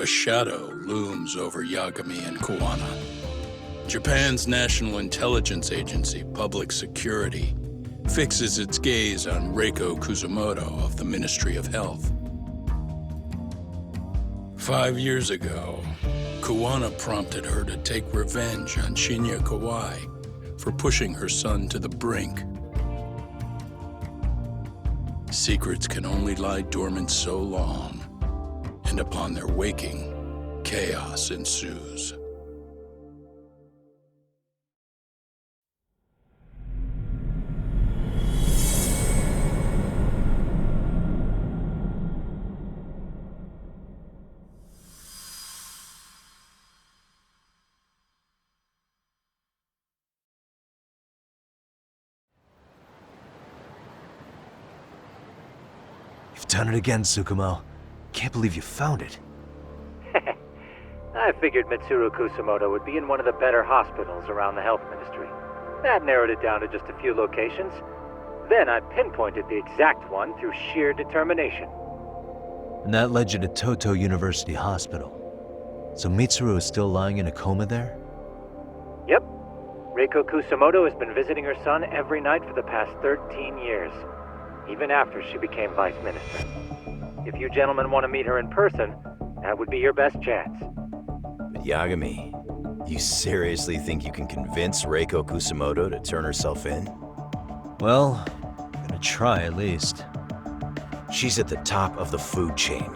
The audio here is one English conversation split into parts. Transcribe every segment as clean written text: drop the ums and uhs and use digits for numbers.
A shadow looms over Yagami and Kuwana. Japan's National Intelligence Agency, Public Security, fixes its gaze on Reiko Kusumoto of the Ministry of Health. 5 years ago, Kuwana prompted her to take revenge on Shinya Kawai for pushing her son to the brink. Secrets can only lie dormant so long, and upon their waking, chaos ensues. You've done it again, Tsukumo. Can't believe you found it. I figured Mitsuru Kusumoto would be in one of the better hospitals around the health ministry. That narrowed it down to just a few locations. Then I pinpointed the exact one through sheer determination. And that led you to Toto University Hospital. So Mitsuru is still lying in a coma there? Yep. Reiko Kusumoto has been visiting her son every night for the past 13 years. Even after she became vice minister. If you gentlemen want to meet her in person, that would be your best chance. But Yagami, you seriously think you can convince Reiko Kusumoto to turn herself in? Well, I'm gonna try at least. She's at the top of the food chain.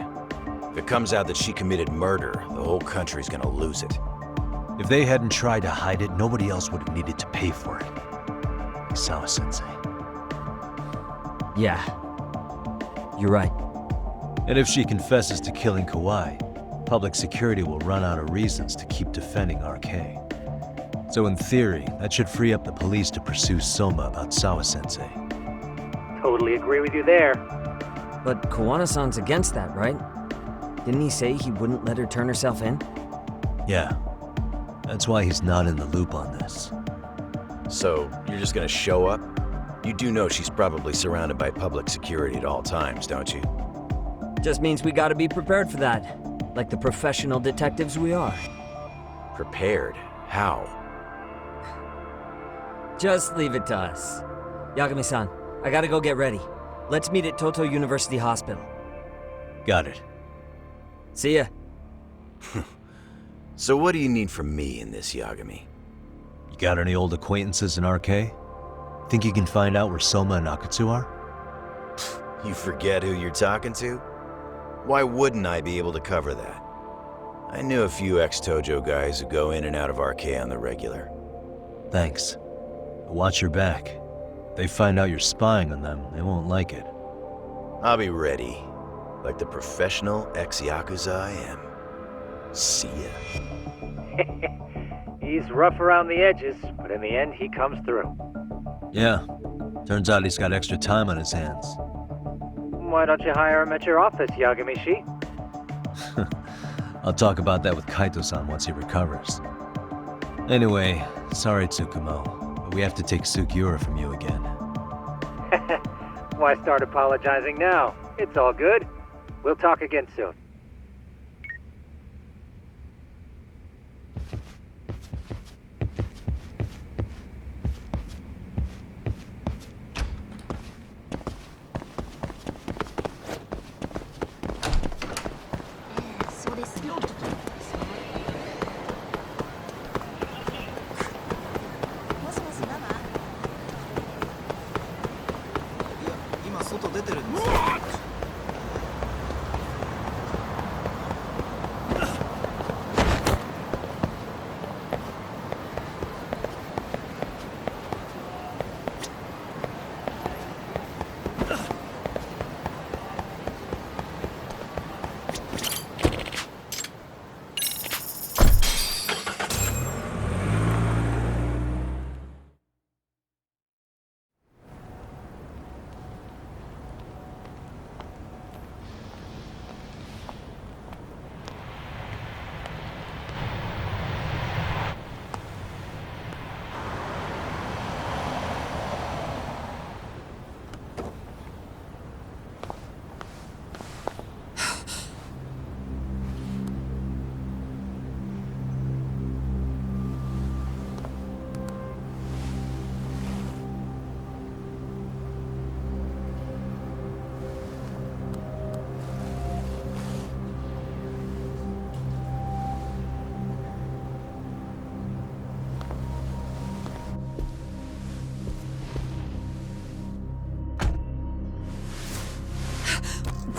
If it comes out that she committed murder, the whole country's gonna lose it. If they hadn't tried to hide it, nobody else would have needed to pay for it. Isawa-sensei. Yeah. You're right. And if she confesses to killing Kawai, public security will run out of reasons to keep defending RK. So in theory, that should free up the police to pursue Soma about Sawa-sensei. Totally agree with you there. But Kuwana-san's against that, right? Didn't he say he wouldn't let her turn herself in? Yeah. That's why he's not in the loop on this. So, you're just gonna show up? You do know she's probably surrounded by public security at all times, don't you? Just means we gotta be prepared for that. Like the professional detectives we are. Prepared? How? Just leave it to us. Yagami-san, I gotta go get ready. Let's meet at Toto University Hospital. Got it. See ya. So what do you need from me in this, Yagami? You got any old acquaintances in RK? Think you can find out where Soma and Akatsu are? You forget who you're talking to? Why wouldn't I be able to cover that? I knew a few ex-Tojo guys who go in and out of RK on the regular. Thanks. But watch your back. If they find out you're spying on them, they won't like it. I'll be ready, like the professional ex-Yakuza I am. See ya. He's rough around the edges, but in the end he comes through. Yeah. Turns out he's got extra time on his hands. Why don't you hire him at your office, Yagami-shi? I'll talk about that with Kaito-san once he recovers. Anyway, sorry Tsukumo, but we have to take Sugiura from you again. Why start apologizing now? It's all good. We'll talk again soon.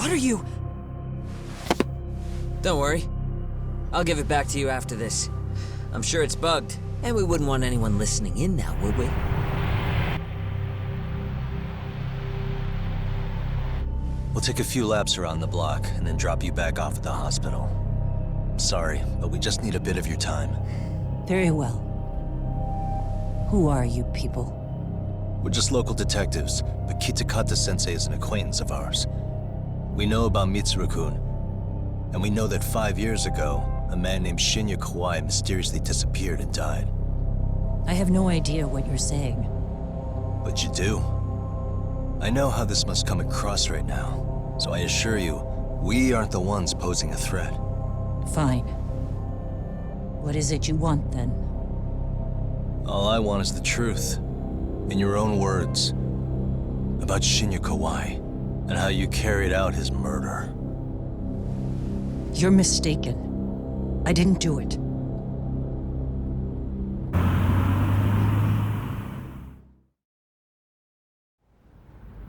What are you... Don't worry. I'll give it back to you after this. I'm sure it's bugged, and we wouldn't want anyone listening in now, would we? We'll take a few laps around the block and then drop you back off at the hospital. Sorry, but we just need a bit of your time. Very well. Who are you people? We're just local detectives, but Kitakata-sensei is an acquaintance of ours. We know about Mitsuru-kun, and we know that 5 years ago, a man named Shinya Kawai mysteriously disappeared and died. I have no idea what you're saying. But you do. I know how this must come across right now, so I assure you, we aren't the ones posing a threat. Fine. What is it you want, then? All I want is the truth. In your own words. About Shinya Kawai, and how you carried out his murder. You're mistaken. I didn't do it.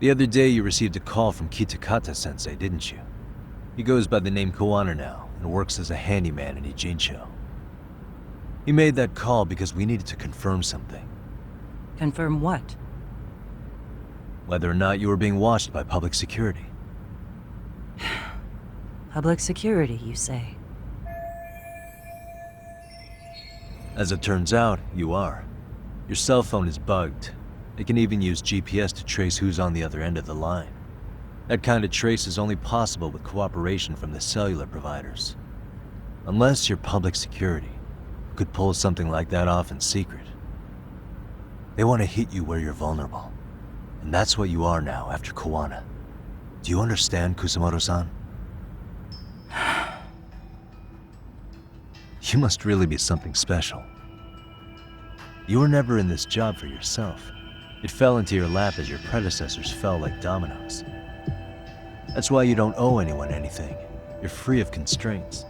The other day you received a call from Kitakata-sensei, didn't you? He goes by the name Koana now, and works as a handyman in Ijincho. He made that call because we needed to confirm something. Confirm what? Whether or not you were being watched by public security. Public security, you say? As it turns out, you are. Your cell phone is bugged. It can even use GPS to trace who's on the other end of the line. That kind of trace is only possible with cooperation from the cellular providers. Unless you're public security, who could pull something like that off in secret. They want to hit you where you're vulnerable. And that's what you are now after Koana. Do you understand, Kusamoto-san? You must really be something special. You were never in this job for yourself. It fell into your lap as your predecessors fell like dominoes. That's why you don't owe anyone anything. You're free of constraints.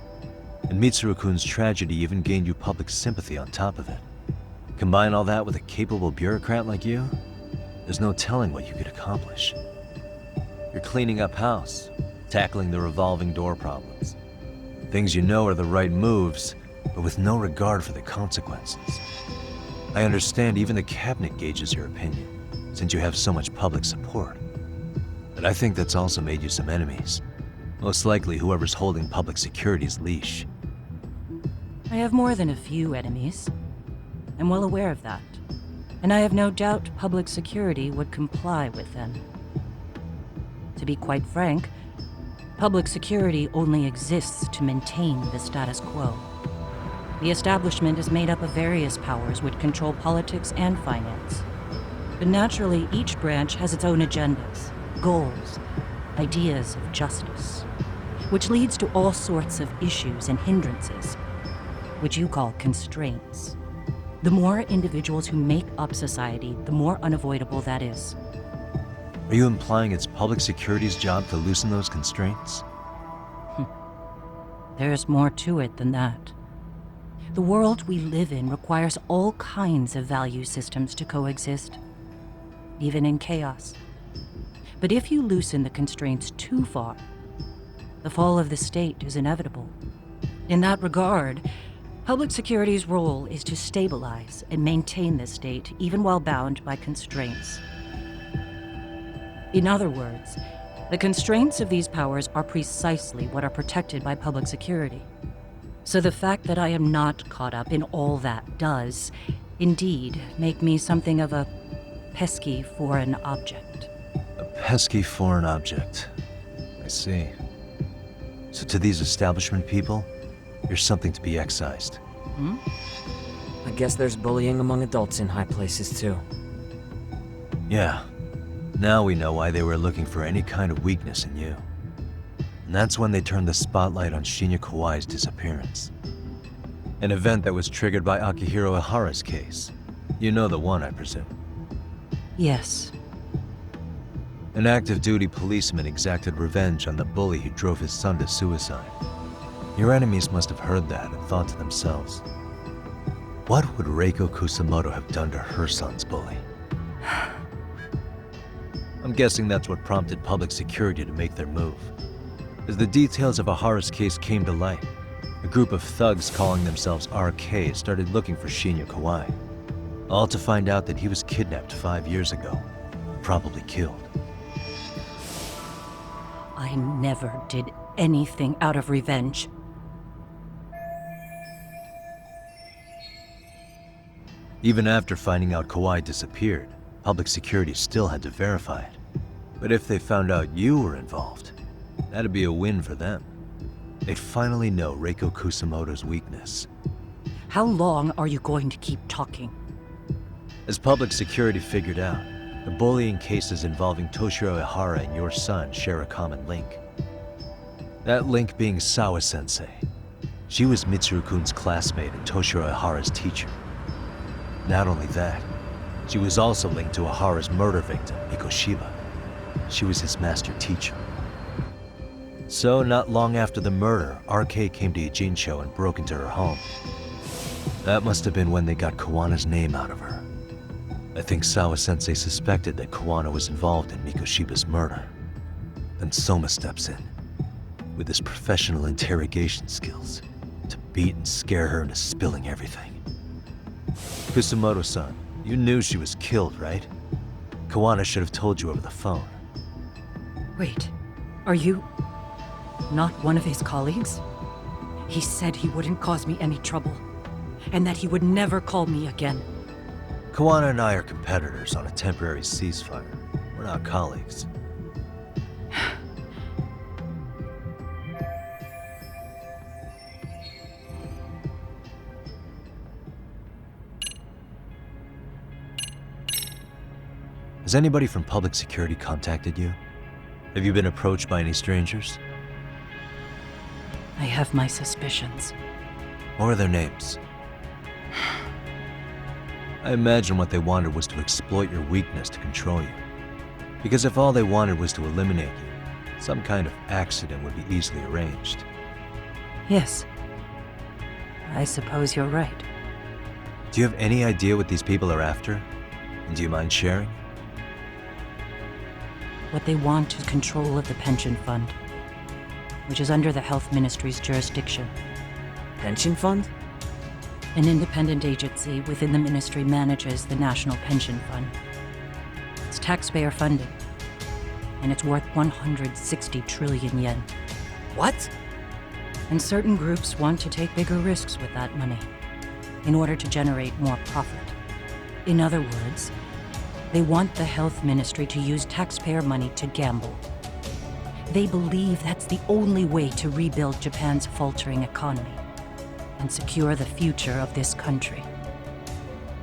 And Mitsuru-kun's tragedy even gained you public sympathy on top of it. Combine all that with a capable bureaucrat like you, there's no telling what you could accomplish. You're cleaning up house, tackling the revolving door problems. Things you know are the right moves, but with no regard for the consequences. I understand even the cabinet gauges your opinion, since you have so much public support. But I think that's also made you some enemies. Most likely whoever's holding public security's leash. I have more than a few enemies. I'm well aware of that. And I have no doubt public security would comply with them. To be quite frank, public security only exists to maintain the status quo. The establishment is made up of various powers which control politics and finance. But naturally, each branch has its own agendas, goals, ideas of justice, which leads to all sorts of issues and hindrances, which you call constraints. The more individuals who make up society, the more unavoidable that is. Are you implying it's public security's job to loosen those constraints? There's more to it than that. The world we live in requires all kinds of value systems to coexist, even in chaos. But if you loosen the constraints too far, the fall of the state is inevitable. In that regard, public security's role is to stabilize and maintain the state, even while bound by constraints. In other words, the constraints of these powers are precisely what are protected by public security. So the fact that I am not caught up in all that does, indeed, make me something of a pesky foreign object. A pesky foreign object. I see. So to these establishment people, you're something to be excised. I guess there's bullying among adults in high places too. Yeah. Now we know why they were looking for any kind of weakness in you. And that's when they turned the spotlight on Shinya Kawai's disappearance. An event that was triggered by Akihiro Ihara's case. You know the one, I presume. Yes. An active-duty policeman exacted revenge on the bully who drove his son to suicide. Your enemies must have heard that and thought to themselves, what would Reiko Kusamoto have done to her son's bully? I'm guessing that's what prompted public security to make their move. As the details of Ahara's case came to light, a group of thugs calling themselves RK started looking for Shinya Kawai, all to find out that he was kidnapped 5 years ago, probably killed. I never did anything out of revenge. Even after finding out Kawai disappeared, public security still had to verify it. But if they found out you were involved, that'd be a win for them. They'd finally know Reiko Kusamoto's weakness. How long are you going to keep talking? As public security figured out, the bullying cases involving Toshiro Ihara and your son share a common link. That link being Sawa-sensei. She was Mitsuru-kun's classmate and Toshiro Ihara's teacher. Not only that, she was also linked to Ihara's murder victim, Mikoshiba. She was his master teacher. So, not long after the murder, RK came to Ijincho and broke into her home. That must have been when they got Kawana's name out of her. I think Sawa-sensei suspected that Kawana was involved in Mikoshiba's murder. Then Soma steps in, with his professional interrogation skills, to beat and scare her into spilling everything. Kusamoto-san, you knew she was killed, right? Kawana should have told you over the phone. Wait, are you not one of his colleagues? He said he wouldn't cause me any trouble, and that he would never call me again. Kawana and I are competitors on a temporary ceasefire. We're not colleagues. Has anybody from public security contacted you? Have you been approached by any strangers? I have my suspicions. What are their names? I imagine what they wanted was to exploit your weakness to control you. Because if all they wanted was to eliminate you, some kind of accident would be easily arranged. Yes. I suppose you're right. Do you have any idea what these people are after? And do you mind sharing? What they want is control of the pension fund, which is under the Health Ministry's jurisdiction. Pension fund? An independent agency within the ministry manages the National Pension Fund. It's taxpayer funded, and it's worth 160 trillion yen. What? And certain groups want to take bigger risks with that money in order to generate more profit. In other words, they want the health ministry to use taxpayer money to gamble. They believe that's the only way to rebuild Japan's faltering economy and secure the future of this country.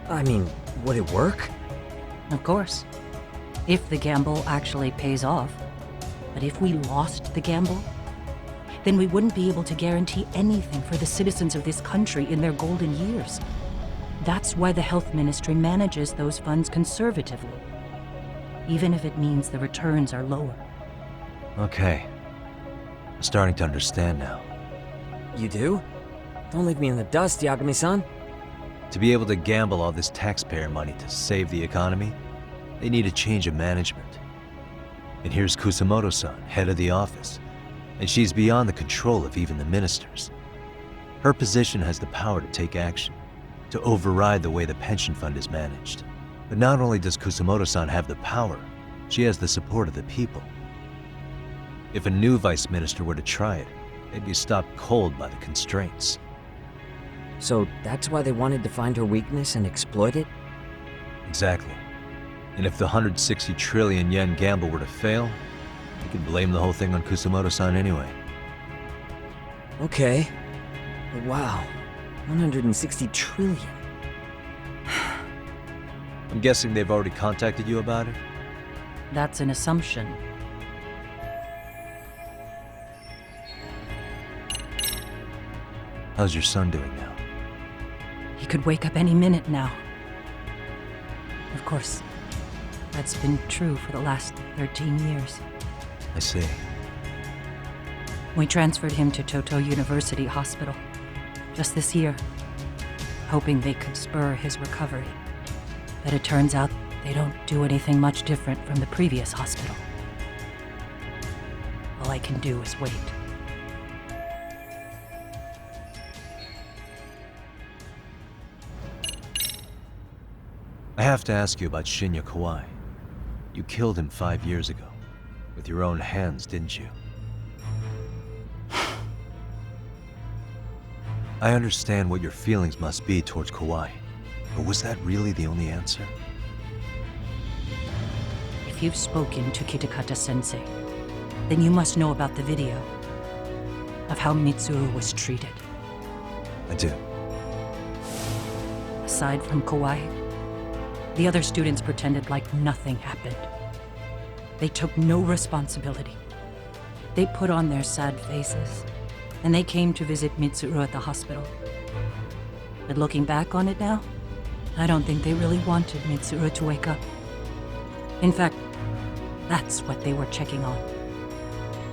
I mean, would it work? Of course, if the gamble actually pays off. But if we lost the gamble, then we wouldn't be able to guarantee anything for the citizens of this country in their golden years. That's why the health ministry manages those funds conservatively, even if it means the returns are lower. Okay. I'm starting to understand now. You do? Don't leave me in the dust, Yagami-san. To be able to gamble all this taxpayer money to save the economy, they need a change of management. And here's Kusamoto-san, head of the office, and she's beyond the control of even the ministers. Her position has the power to take action, to override the way the pension fund is managed. But not only does Kusamoto-san have the power, she has the support of the people. If a new vice minister were to try it, they'd be stopped cold by the constraints. So that's why they wanted to find her weakness and exploit it? Exactly. And if the 160 trillion yen gamble were to fail, you could blame the whole thing on Kusamoto-san anyway. Okay. But wow, 160 trillion. I'm guessing they've already contacted you about it? That's an assumption. How's your son doing now? He could wake up any minute now. Of course, that's been true for the last 13 years. I see. We transferred him to Toto University Hospital just this year, hoping they could spur his recovery. But it turns out they don't do anything much different from the previous hospital. All I can do is wait. I have to ask you about Shinya Kawai. You killed him 5 years ago. With your own hands, didn't you? I understand what your feelings must be towards Kawai, but was that really the only answer? If you've spoken to Kitakata-sensei, then you must know about the video of how Mitsuru was treated. I do. Aside from Kawai, the other students pretended like nothing happened. They took no responsibility. They put on their sad faces, and they came to visit Mitsuru at the hospital. But looking back on it now, I don't think they really wanted Mitsuru to wake up. In fact, that's what they were checking on.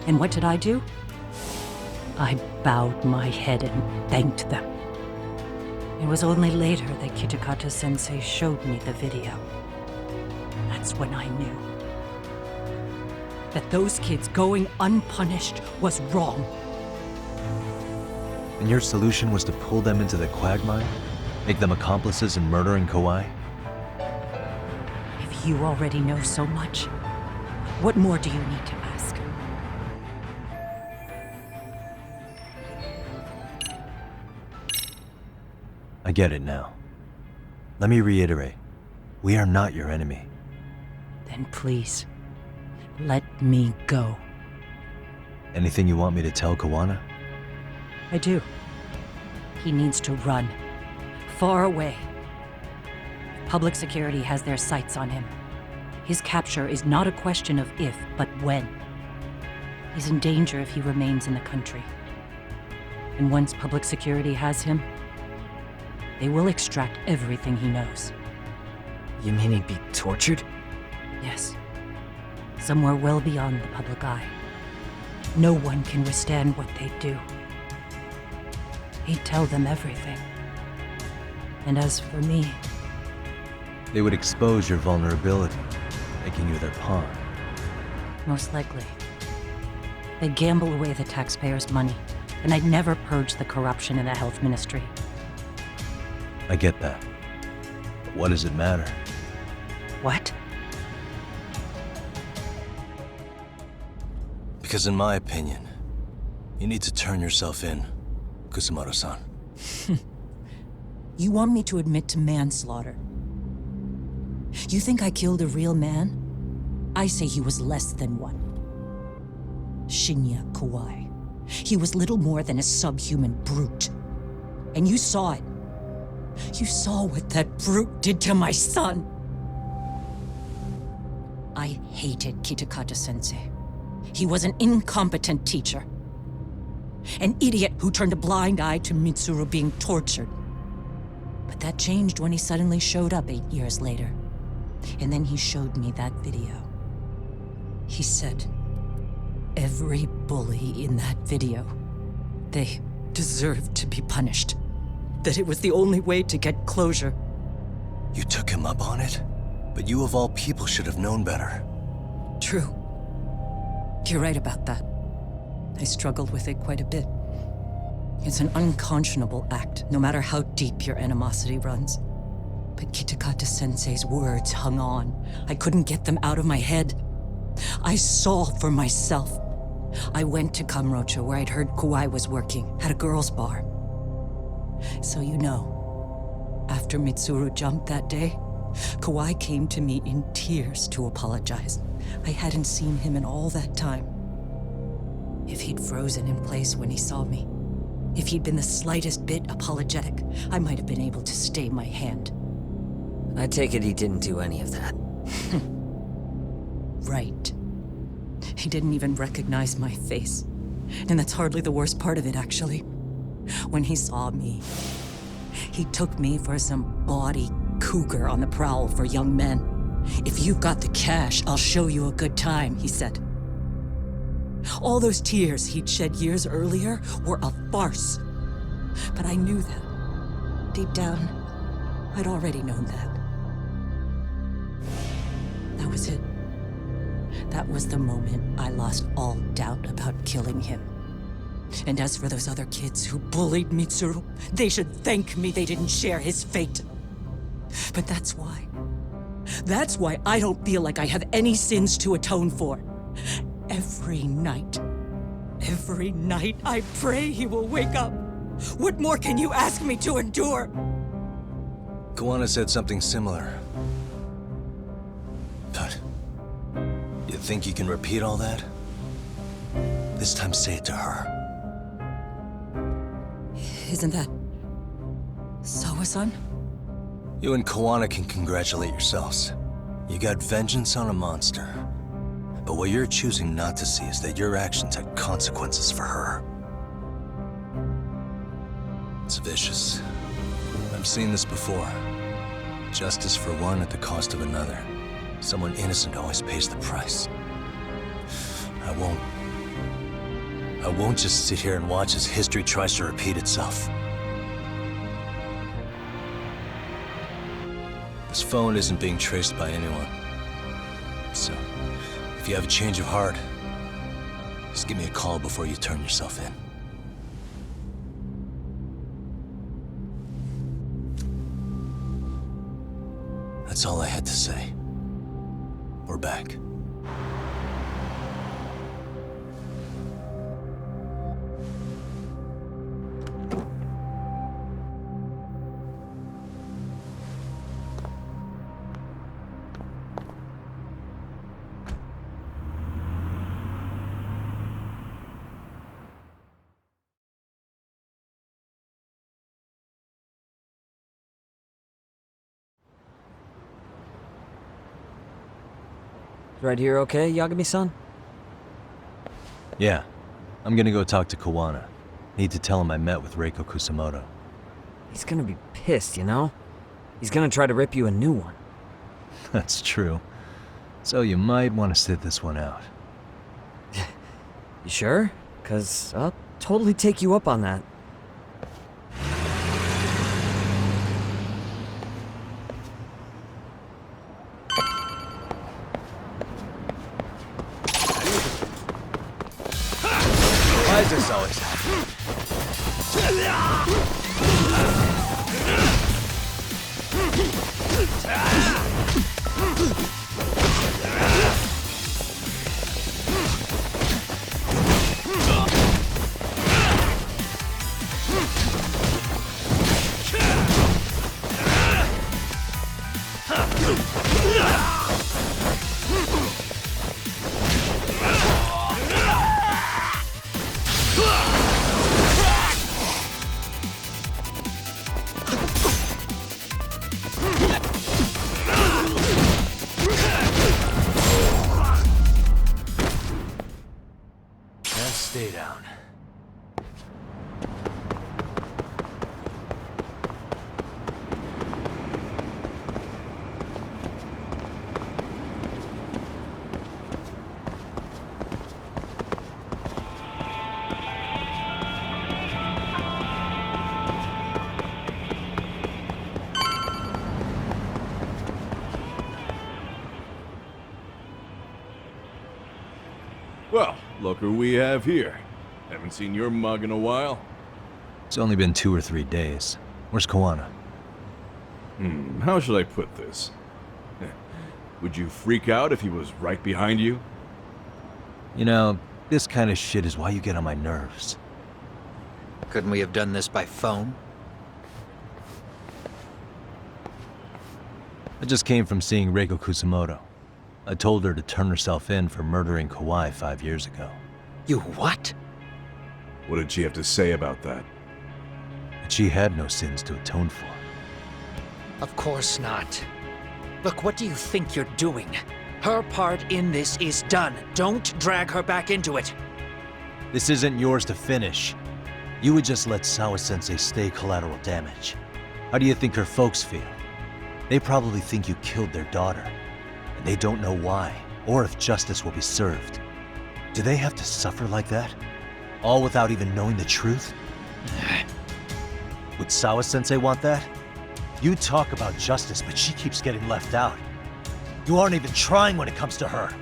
And what did I do? I bowed my head and thanked them. It was only later that Kitakata-sensei showed me the video. That's when I knew that those kids going unpunished was wrong. And your solution was to pull them into the quagmire? Make them accomplices in murdering Kawai? If you already know so much, what more do you need to ask? I get it now. Let me reiterate. We are not your enemy. Then please, let me go. Anything you want me to tell Kawana? I do. He needs to run. Far away. Public security has their sights on him. His capture is not a question of if, but when. He's in danger if he remains in the country. And once public security has him, they will extract everything he knows. You mean he'd be tortured? Yes. Somewhere well beyond the public eye. No one can withstand what they do. He'd tell them everything. And as for me... They would expose your vulnerability, making you their pawn. Most likely. They'd gamble away the taxpayers' money, and I'd never purge the corruption in the health ministry. I get that. But what does it matter? What? Because in my opinion, you need to turn yourself in, Kusumoto-san. You want me to admit to manslaughter? You think I killed a real man? I say he was less than one. Shinya Kawai. He was little more than a subhuman brute. And you saw it. You saw what that brute did to my son. I hated Kitakata-sensei. He was an incompetent teacher. An idiot who turned a blind eye to Mitsuru being tortured. But that changed when he suddenly showed up 8 years later. And then he showed me that video. He said, every bully in that video, they deserved to be punished. That it was the only way to get closure. You took him up on it? But you of all people should have known better. True. You're right about that. I struggled with it quite a bit. It's an unconscionable act, no matter how deep your animosity runs. But Kitakata-sensei's words hung on. I couldn't get them out of my head. I saw for myself. I went to Kamurocho, where I'd heard Kawai was working, at a girls' bar. So you know, after Mitsuru jumped that day, Kawai came to me in tears to apologize. I hadn't seen him in all that time. If he'd frozen in place when he saw me, if he'd been the slightest bit apologetic, I might have been able to stay my hand. I take it he didn't do any of that. Right. He didn't even recognize my face. And that's hardly the worst part of it, actually. When he saw me, he took me for some bawdy cougar on the prowl for young men. If you've got the cash, I'll show you a good time, he said. All those tears he'd shed years earlier were a farce. But I knew that. Deep down, I'd already known that. That was it. That was the moment I lost all doubt about killing him. And as for those other kids who bullied Mitsuru, they should thank me they didn't share his fate. But that's why. That's why I don't feel like I have any sins to atone for. Every night I pray he will wake up. What more can you ask me to endure? Koana said something similar. But you think you can repeat all that? This time say it to her. Isn't that Sawa-san? You and Koana can congratulate yourselves. You got vengeance on a monster. But what you're choosing not to see is that your actions had consequences for her. It's vicious. I've seen this before. Justice for one at the cost of another. Someone innocent always pays the price. I won't just sit here and watch as history tries to repeat itself. This phone isn't being traced by anyone. So, if you have a change of heart, just give me a call before you turn yourself in. That's all I had to say. We're back. Right here okay, Yagami-san? Yeah. I'm gonna go talk to Koana. Need to tell him I met with Reiko Kusamoto. He's gonna be pissed, you know? He's gonna try to rip you a new one. That's true. So you might want to sit this one out. You sure? 'Cause I'll totally take you up on that. Why does this always happen? Stay down. Well, look who we have here. Haven't seen your mug in a while. It's only been 2 or 3 days. Where's Koana? How should I put this? Would you freak out if he was right behind you? You know, this kind of shit is why you get on my nerves. Couldn't we have done this by phone? I just came from seeing Reiko Kusamoto. I told her to turn herself in for murdering Kawai 5 years ago. You what? What did she have to say about that? That she had no sins to atone for. Of course not. Look, what do you think you're doing? Her part in this is done. Don't drag her back into it. This isn't yours to finish. You would just let Sawa-sensei stay collateral damage. How do you think her folks feel? They probably think you killed their daughter. And they don't know why, or if justice will be served. Do they have to suffer like that? All without even knowing the truth? Would Sawa-sensei want that? You talk about justice, but she keeps getting left out. You aren't even trying when it comes to her.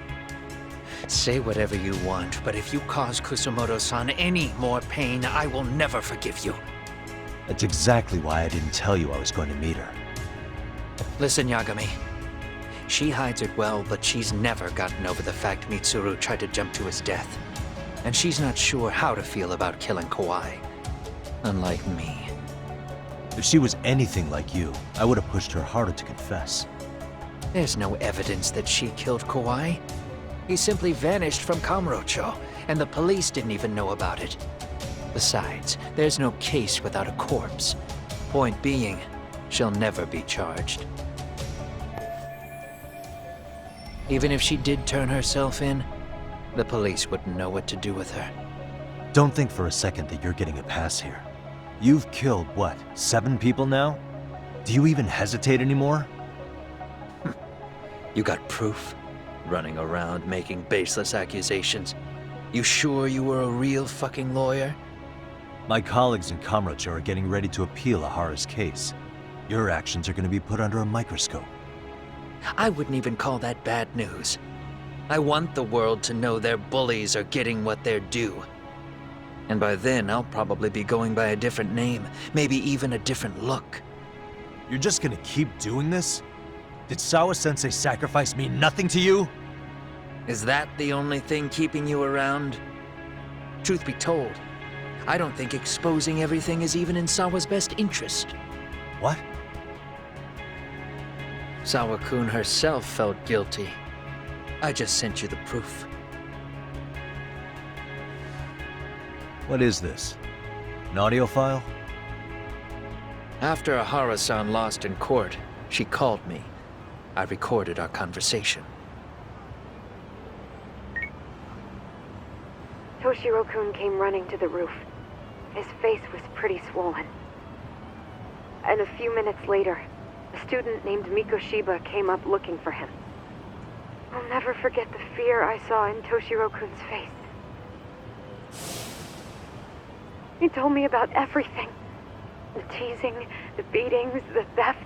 Say whatever you want, but if you cause Kusumoto-san any more pain, I will never forgive you. That's exactly why I didn't tell you I was going to meet her. Listen, Yagami. She hides it well, but she's never gotten over the fact Mitsuru tried to jump to his death. And she's not sure how to feel about killing Kawai. Unlike me. If she was anything like you, I would have pushed her harder to confess. There's no evidence that she killed Kawai. He simply vanished from Kamurocho, and the police didn't even know about it. Besides, there's no case without a corpse. Point being, she'll never be charged. Even if she did turn herself in, the police wouldn't know what to do with her. Don't think for a second that you're getting a pass here. You've killed, what, 7 people now? Do you even hesitate anymore? You got proof? Running around making baseless accusations. You sure you were a real fucking lawyer? My colleagues in Kamurocho are getting ready to appeal Ahara's case. Your actions are going to be put under a microscope. I wouldn't even call that bad news. I want the world to know their bullies are getting what they're due. And by then, I'll probably be going by a different name, maybe even a different look. You're just gonna keep doing this? Did Sawa-sensei sacrifice mean nothing to you? Is that the only thing keeping you around? Truth be told, I don't think exposing everything is even in Sawa's best interest. What? Sawa-kun herself felt guilty. I just sent you the proof. What is this? An audio file? After Ahara-san lost in court, she called me. I recorded our conversation. Toshiro-kun came running to the roof. His face was pretty swollen. And a few minutes later, a student named Mikoshiba came up looking for him. I'll never forget the fear I saw in Toshiro-kun's face. He told me about everything. The teasing, the beatings, the theft.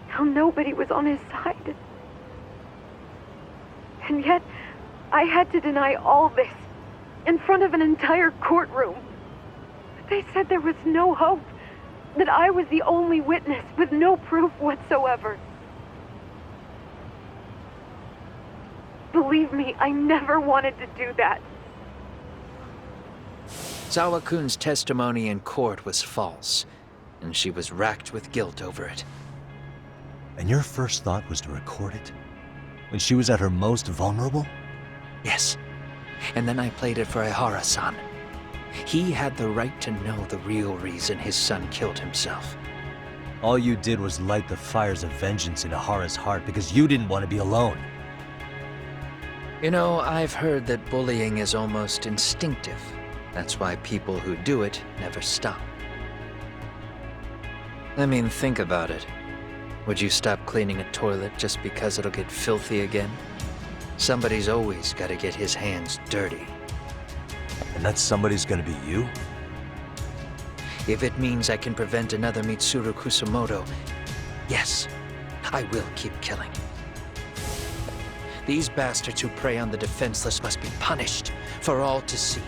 How nobody was on his side. And yet, I had to deny all this in front of an entire courtroom. They said there was no hope, that I was the only witness with no proof whatsoever. Believe me, I never wanted to do that. Sawa-kun's testimony in court was false, and she was racked with guilt over it. And your first thought was to record it? When she was at her most vulnerable? Yes. And then I played it for Ahara-san. He had the right to know the real reason his son killed himself. All you did was light the fires of vengeance in Ahara's heart because you didn't want to be alone. You know, I've heard that bullying is almost instinctive. That's why people who do it never stop. I mean, think about it. Would you stop cleaning a toilet just because it'll get filthy again? Somebody's always got to get his hands dirty. And that somebody's gonna be you? If it means I can prevent another Mitsuru Kusumoto, yes, I will keep killing. These bastards who prey on the defenseless must be punished for all to see.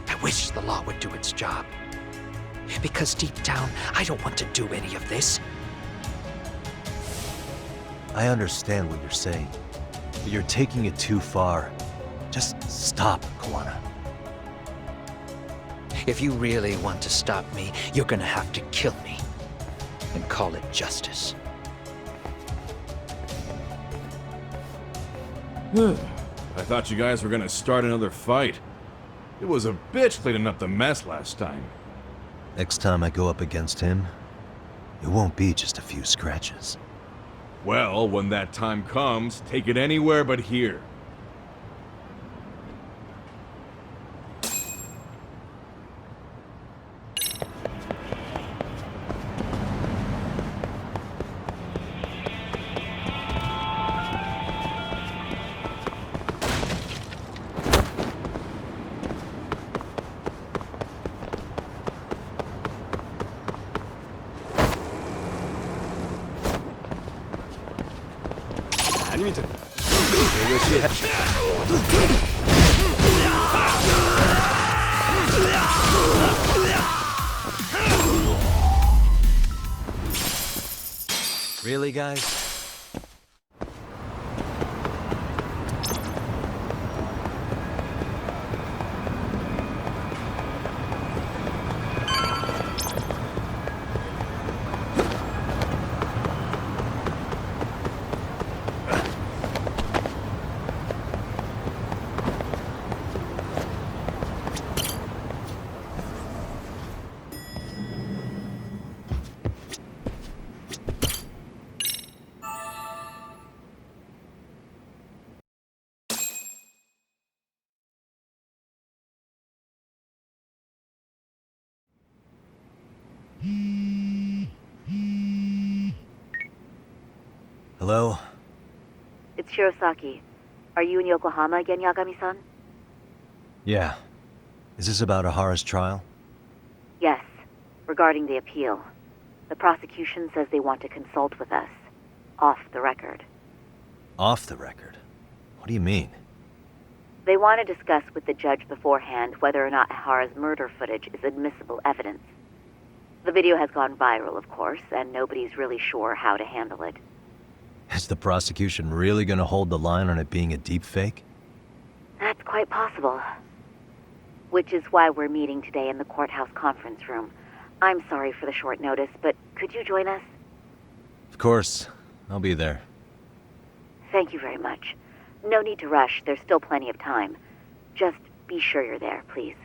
I wish the law would do its job. Because deep down, I don't want to do any of this. I understand what you're saying, but you're taking it too far. Just stop, Kawana. If you really want to stop me, you're gonna have to kill me. And call it justice. I thought you guys were gonna start another fight. It was a bitch cleaning up the mess last time. Next time I go up against him, it won't be just a few scratches. Well, when that time comes, take it anywhere but here. Really, guys? Hello? It's Shirosaki. Are you in Yokohama again, Yagami-san? Yeah. Is this about Ahara's trial? Yes. Regarding the appeal. The prosecution says they want to consult with us. Off the record. Off the record? What do you mean? They want to discuss with the judge beforehand whether or not Ahara's murder footage is admissible evidence. The video has gone viral, of course, and nobody's really sure how to handle it. Is the prosecution really gonna hold the line on it being a deepfake? That's quite possible. Which is why we're meeting today in the courthouse conference room. I'm sorry for the short notice, but could you join us? Of course. I'll be there. Thank you very much. No need to rush, there's still plenty of time. Just be sure you're there, please.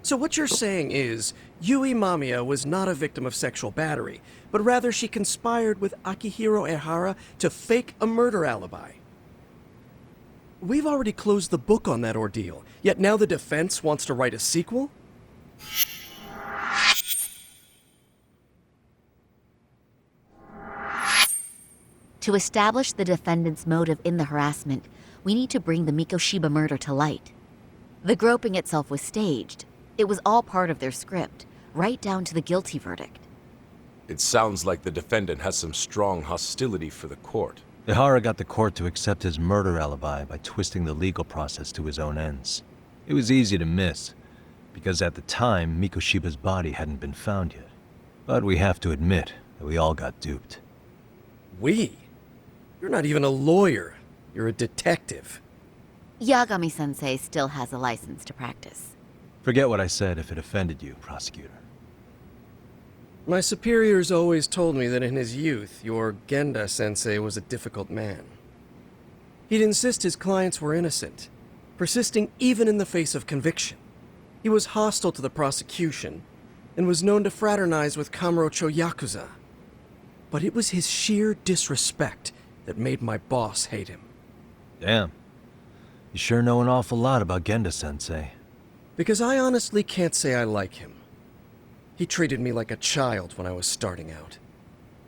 So what you're saying is, Yui Mamiya was not a victim of sexual battery, but rather she conspired with Akihiro Ehara to fake a murder alibi. We've already closed the book on that ordeal, yet now the defense wants to write a sequel? To establish the defendant's motive in the harassment, we need to bring the Mikoshiba murder to light. The groping itself was staged. It was all part of their script, right down to the guilty verdict. It sounds like the defendant has some strong hostility for the court. Ehara got the court to accept his murder alibi by twisting the legal process to his own ends. It was easy to miss, because at the time, Mikoshiba's body hadn't been found yet. But we have to admit that we all got duped. We? You're not even a lawyer. You're a detective. Yagami-sensei still has a license to practice. Forget what I said if it offended you, prosecutor. My superiors always told me that in his youth, your Genda-sensei was a difficult man. He'd insist his clients were innocent, persisting even in the face of conviction. He was hostile to the prosecution, and was known to fraternize with Kamurocho Yakuza. But it was his sheer disrespect that made my boss hate him. Damn. You sure know an awful lot about Genda-sensei. Because I honestly can't say I like him. He treated me like a child when I was starting out.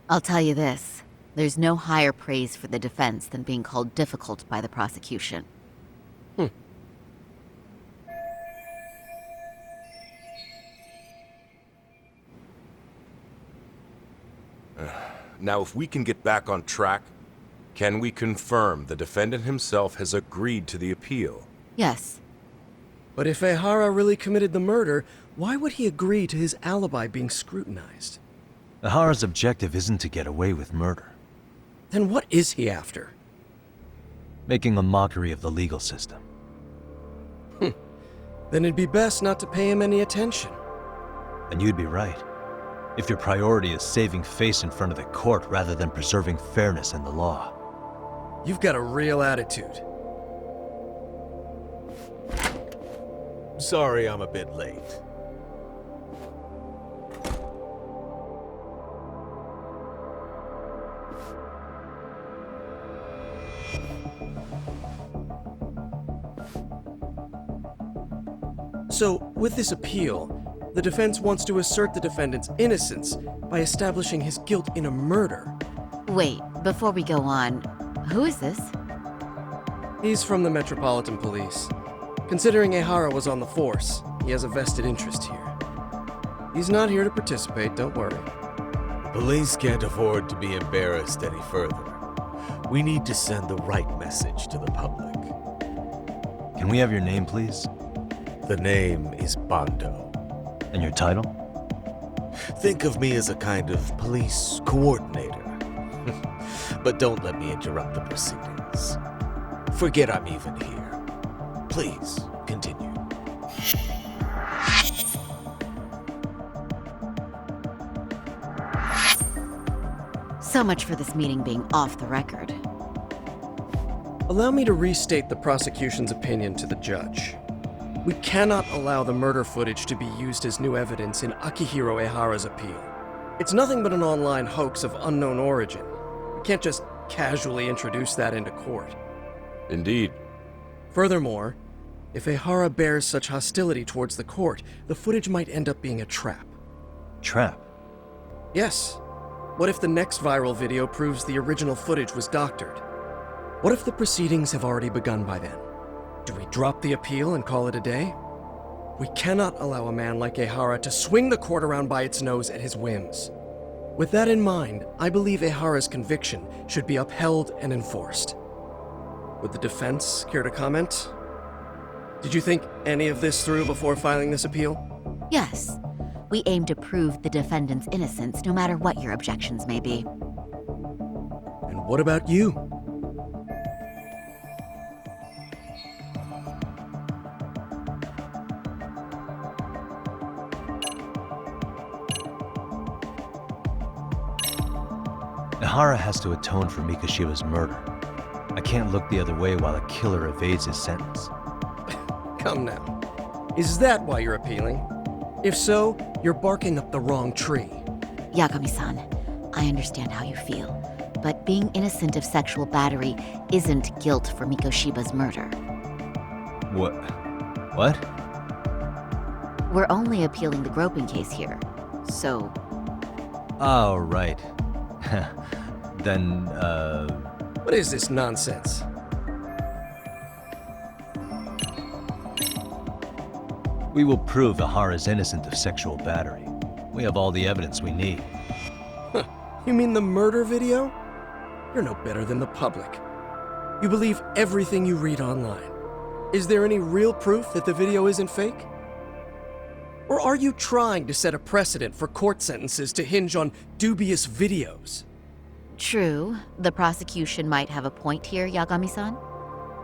I'll tell you this. There's no higher praise for the defense than being called difficult by the prosecution. Now, if we can get back on track, can we confirm the defendant himself has agreed to the appeal? Yes. But if Ehara really committed the murder, why would he agree to his alibi being scrutinized? Ehara's objective isn't to get away with murder. Then what is he after? Making a mockery of the legal system. Then it'd be best not to pay him any attention. And you'd be right. If your priority is saving face in front of the court rather than preserving fairness in the law. You've got a real attitude. Sorry I'm a bit late. So, with this appeal, the defense wants to assert the defendant's innocence by establishing his guilt in a murder. Wait, before we go on, who is this? He's from the Metropolitan Police. Considering Ehara was on the force, he has a vested interest here. He's not here to participate, don't worry. Police can't afford to be embarrassed any further. We need to send the right message to the public. Can we have your name, please? The name is Bando. And your title? Think of me as a kind of police coordinator. But don't let me interrupt the proceedings. Forget I'm even here. Please, continue. So much for this meeting being off the record. Allow me to restate the prosecution's opinion to the judge. We cannot allow the murder footage to be used as new evidence in Akihiro Ehara's appeal. It's nothing but an online hoax of unknown origin. We can't just casually introduce that into court. Indeed. Furthermore, if Ehara bears such hostility towards the court, the footage might end up being a trap. Trap? Yes. What if the next viral video proves the original footage was doctored? What if the proceedings have already begun by then? Do we drop the appeal and call it a day? We cannot allow a man like Ehara to swing the court around by its nose at his whims. With that in mind, I believe Ehara's conviction should be upheld and enforced. Would the defense care to comment? Did you think any of this through before filing this appeal? Yes. We aim to prove the defendant's innocence, no matter what your objections may be. And what about you? Ehara has to atone for Mikoshiba's murder. I can't look the other way while a killer evades his sentence. Come now. Is that why you're appealing? If so, you're barking up the wrong tree. Yagami-san, I understand how you feel, but being innocent of sexual battery isn't guilt for Mikoshiba's murder. What? What? We're only appealing the groping case here, so... Oh, right. Then, What is this nonsense? We will prove Ehara's innocent of sexual battery. We have all the evidence we need. Huh. You mean the murder video? You're no better than the public. You believe everything you read online. Is there any real proof that the video isn't fake? Or are you trying to set a precedent for court sentences to hinge on dubious videos? True. The prosecution might have a point here, Yagami-san.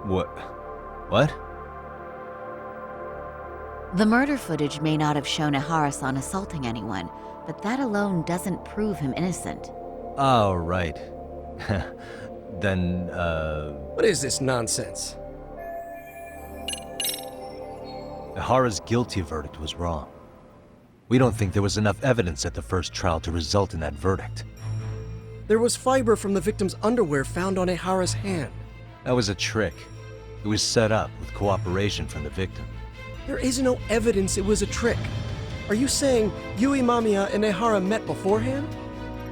What? The murder footage may not have shown Ehara-san assaulting anyone, but that alone doesn't prove him innocent. Oh, right. Then, What is this nonsense? Ehara's guilty verdict was wrong. We don't think there was enough evidence at the first trial to result in that verdict. There was fiber from the victim's underwear found on Ehara's hand. That was a trick. It was set up with cooperation from the victim. There is no evidence it was a trick. Are you saying Yui Mamiya and Ehara met beforehand?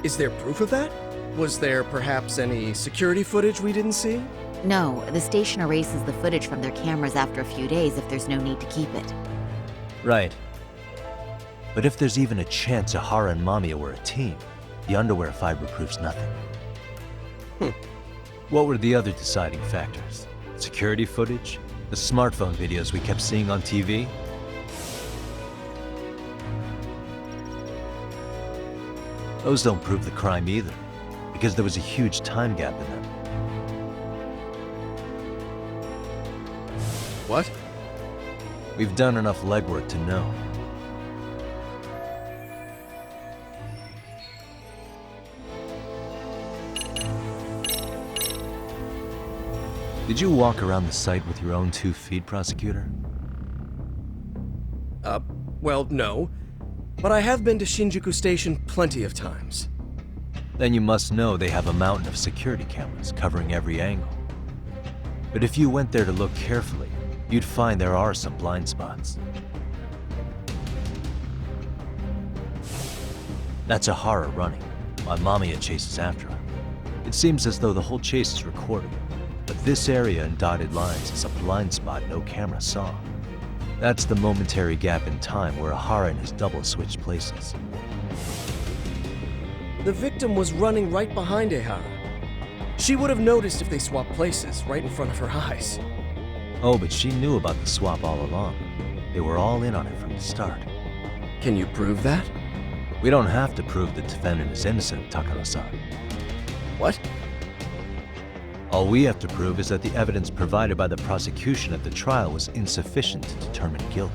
Is there proof of that? Was there perhaps any security footage we didn't see? No, the station erases the footage from their cameras after a few days if there's no need to keep it. Right. But if there's even a chance Ehara and Mamiya were a team, the underwear fiber proves nothing. What were the other deciding factors? Security footage? The smartphone videos we kept seeing on TV? Those don't prove the crime either, because there was a huge time gap in them. What? We've done enough legwork to know. Did you walk around the site with your own 2 feet, prosecutor? Well, no. But I have been to Shinjuku Station plenty of times. Then you must know they have a mountain of security cameras covering every angle. But if you went there to look carefully, you'd find there are some blind spots. That's Ahara running, while Mamiya chases after her. It seems as though the whole chase is recorded, but this area in dotted lines is a blind spot no camera saw. That's the momentary gap in time where Ahara and his double switched places. The victim was running right behind Ehara. She would have noticed if they swapped places right in front of her eyes. Oh, but she knew about the swap all along. They were all in on it from the start. Can you prove that? We don't have to prove the defendant is innocent, Takano-san. What? All we have to prove is that the evidence provided by the prosecution at the trial was insufficient to determine guilt.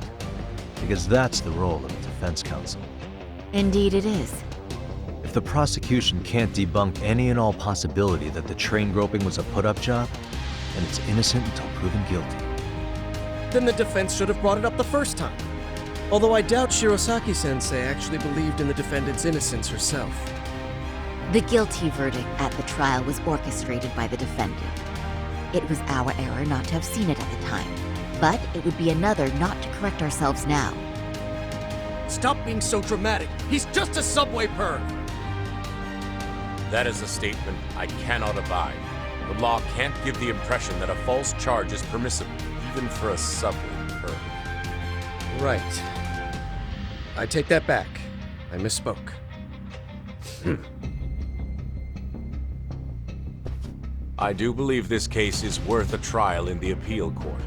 Because that's the role of the defense counsel. Indeed it is. If the prosecution can't debunk any and all possibility that the train groping was a put-up job, then it's innocent until proven guilty. Then the defense should have brought it up the first time. Although I doubt Shirosaki-sensei actually believed in the defendant's innocence herself. The guilty verdict at the trial was orchestrated by the defendant. It was our error not to have seen it at the time, but it would be another not to correct ourselves now. Stop being so dramatic. He's just a subway perv. That is a statement I cannot abide. The law can't give the impression that a false charge is permissible, even for a subway perv. Right. I take that back. I misspoke. I do believe this case is worth a trial in the appeal court.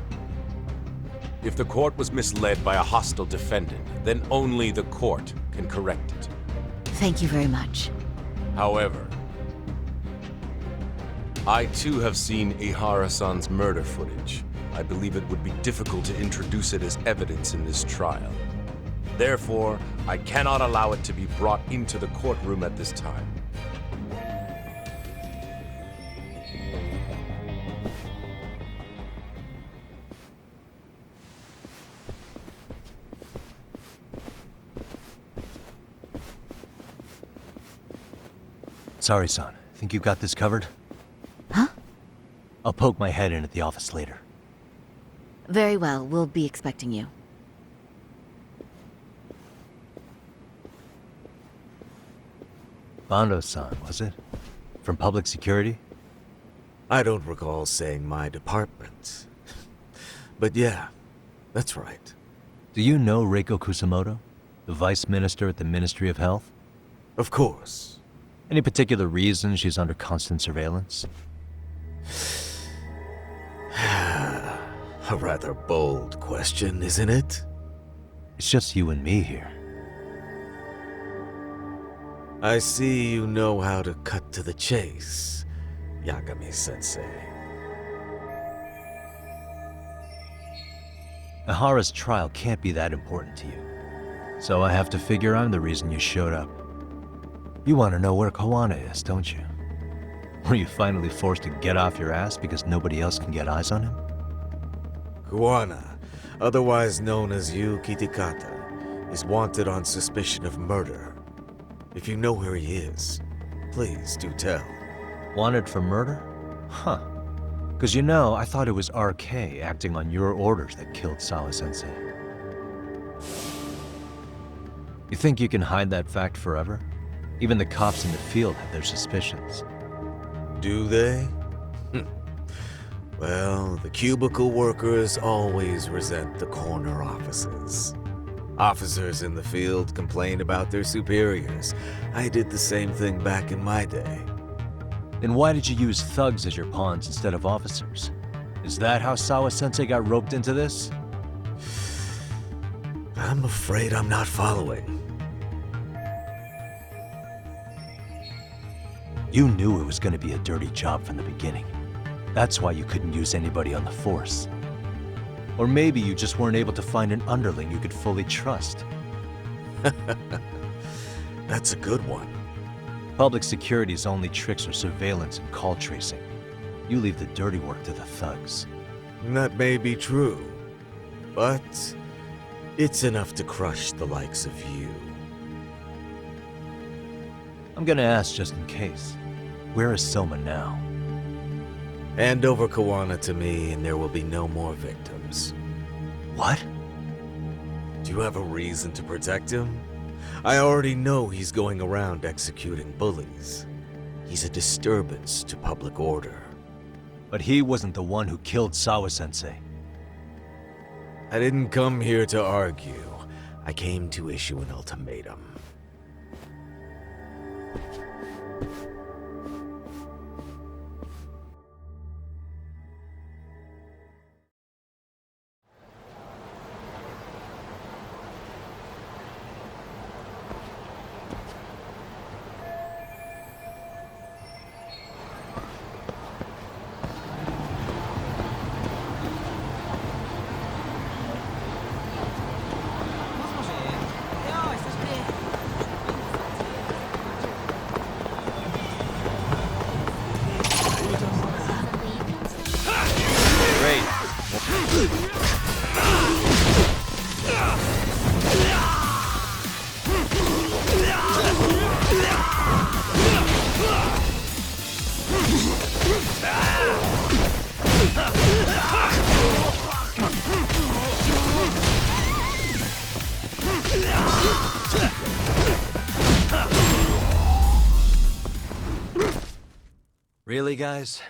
If the court was misled by a hostile defendant, then only the court can correct it. Thank you very much. However, I too have seen Ihara-san's murder footage. I believe it would be difficult to introduce it as evidence in this trial. Therefore, I cannot allow it to be brought into the courtroom at this time. Sorry, son. Think you got this covered? Huh? I'll poke my head in at the office later. Very well, we'll be expecting you. Bando-san, was it? From public security? I don't recall saying my department. But yeah, that's right. Do you know Reiko Kusamoto? The vice minister at the Ministry of Health? Of course. Any particular reason she's under constant surveillance? A rather bold question, isn't it? It's just you and me here. I see you know how to cut to the chase, Yagami-sensei. Ahara's trial can't be that important to you. So I have to figure I'm the reason you showed up. You want to know where Koana is, don't you? Were you finally forced to get off your ass because nobody else can get eyes on him? Koana, otherwise known as Yu Kitakata, is wanted on suspicion of murder. If you know where he is, please do tell. Wanted for murder? Huh. Because you know, I thought it was RK acting on your orders that killed Sawa-sensei. You think you can hide that fact forever? Even the cops in the field have their suspicions. Do they? Well, the cubicle workers always resent the corner offices. Officers in the field complain about their superiors. I did the same thing back in my day. Then why did you use thugs as your pawns instead of officers? Is that how Sawa-sensei got roped into this? I'm afraid I'm not following. You knew it was going to be a dirty job from the beginning. That's why you couldn't use anybody on the force. Or maybe you just weren't able to find an underling you could fully trust. That's a good one. Public security's only tricks are surveillance and call tracing. You leave the dirty work to the thugs. That may be true, but it's enough to crush the likes of you. I'm gonna ask just in case. Where is Soma now? Hand over Koana to me and there will be no more victims. What? Do you have a reason to protect him? I already know he's going around executing bullies. He's a disturbance to public order. But he wasn't the one who killed Sawa-sensei. I didn't come here to argue. I came to issue an ultimatum. Really, guys?